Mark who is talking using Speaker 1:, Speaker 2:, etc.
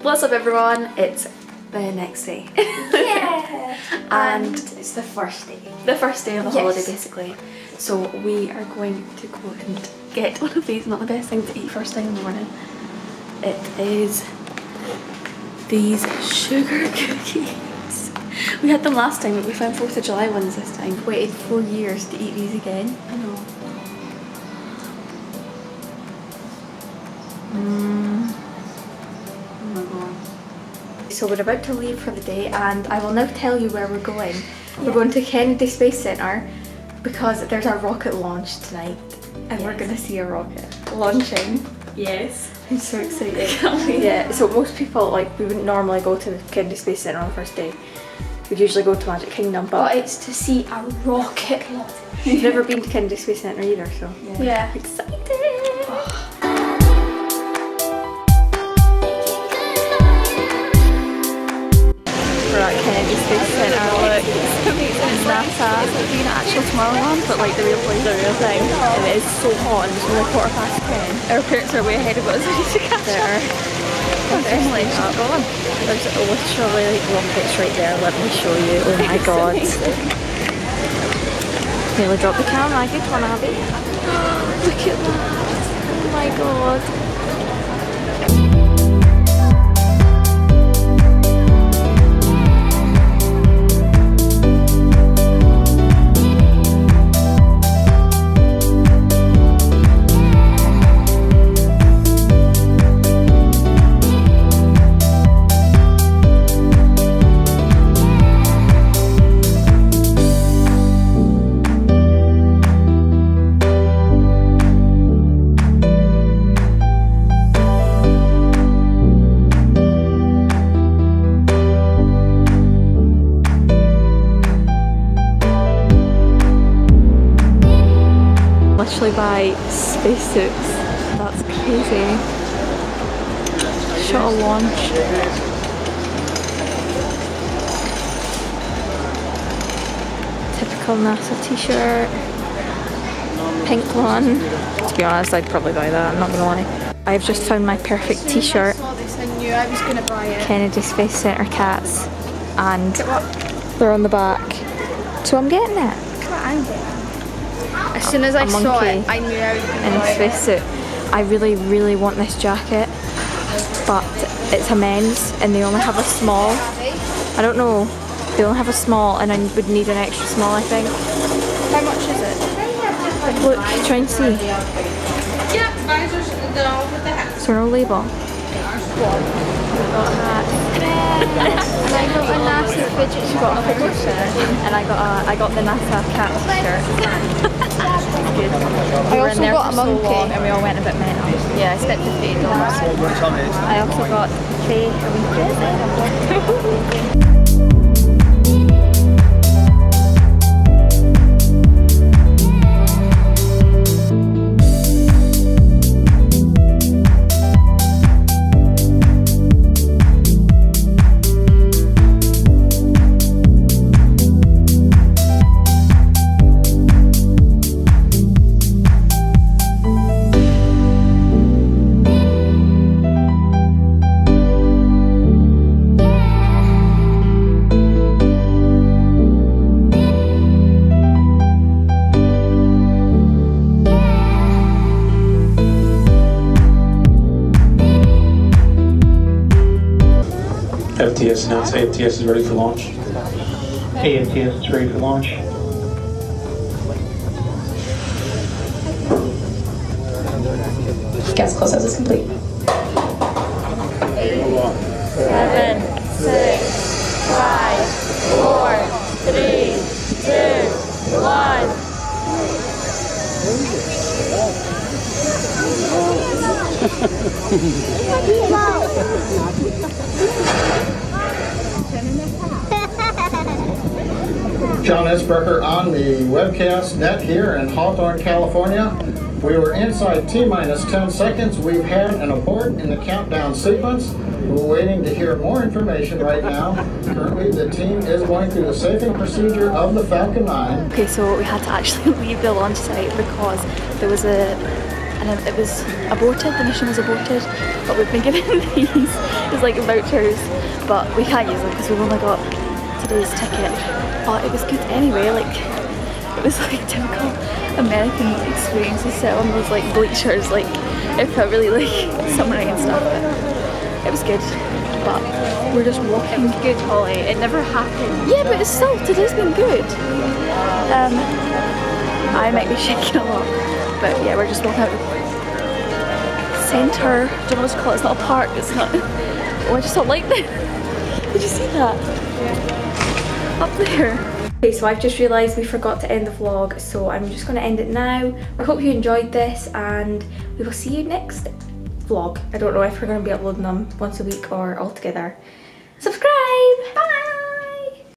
Speaker 1: What's up everyone? It's the next day.
Speaker 2: Yeah!
Speaker 1: And
Speaker 2: it's the first day.
Speaker 1: The first day of the holiday basically. So we are going to go and get one of these, not the best thing to eat first thing in the morning. It is these sugar cookies. We had them last time but we found 4th of July ones this time. Waited 4 years to eat these again. I know. So we're about to leave for the day and I will now tell you where we're going. Yeah. We're going to Kennedy Space Centre because there's a rocket launch tonight and we're going to see a rocket launching.
Speaker 2: Yes.
Speaker 1: I'm so excited. Yeah, so most people, like, we wouldn't normally go to the Kennedy Space Centre on the first day. We'd usually go to Magic Kingdom, but
Speaker 2: it's to see a rocket launch.
Speaker 1: You've never been to Kennedy Space Centre either, so
Speaker 2: yeah.
Speaker 1: Excited! We're at Kennedy Space Centre, look, it's NASA. It's like being an actual Tomorrowland, but like the real place. The real thing. And it is so hot and it's only 10:15. Our parents are way ahead of us, we need to catch up. There's like, God. There's literally like rockets right there, let me show you. Oh my god. Nearly dropped the camera, good one Abby. Look at that. Oh my god. Literally buy spacesuits. That's crazy. Shuttle launch. Typical NASA t-shirt. Pink one. To be honest, I'd probably buy that, I'm not gonna lie. I've just found my perfect t-shirt. Kennedy Space Centre cats. And they're on the back. So I'm getting it.
Speaker 2: I'm getting it. As soon as I saw it, I knew I was going to buy it. In a spacesuit.
Speaker 1: I really, really want this jacket, but it's a men's and they only have a small. I don't know. They only have a small and I would need an extra small, I think.
Speaker 2: How much is it?
Speaker 1: Look, try and see.
Speaker 2: Yeah, mine's just the one with the hat.
Speaker 1: Is there no label?
Speaker 2: I got a hat. And I got a NASA fidget spinner.
Speaker 1: And I got the NASA cat shirt. Good.
Speaker 2: I also got a monkey.
Speaker 1: So and we all went a bit mental. Yeah, I spent $58. I also got Faye a wee present.
Speaker 3: FTS announced AFTS is ready for launch. AFTS is ready for launch.
Speaker 4: Gas close is complete.
Speaker 2: 8, 7, 6, 5, 4, 3, 2, 1.
Speaker 5: John Esbrecher on the webcast net here in Hawthorne, California. We were inside T-minus 10 seconds. We've had an abort in the countdown sequence. We're waiting to hear more information right now. Currently, the team is going through the safing procedure of the Falcon 9.
Speaker 1: Okay, so we had to actually leave the launch site because there was it was aborted, the mission was aborted, but we've been given these There's like vouchers, but we can't use them because we've only got today's ticket. But it was good anyway, like it was like typical American experience to sit on those like bleachers, like it felt really like summery and stuff, but it was good. But we're just walking. It was good, Holly. It never happened. Yeah, but it's still, today's been good. I might be shaking a lot, but yeah, we're just walking out the centre. I don't know what to call it. It's not a park. It's not. Oh, I just don't like that. Did you see that? Up there. Okay, so I've just realised we forgot to end the vlog, so I'm just going to end it now. I hope you enjoyed this, and we will see you next vlog. I don't know if we're going to be uploading them once a week or all together. Subscribe!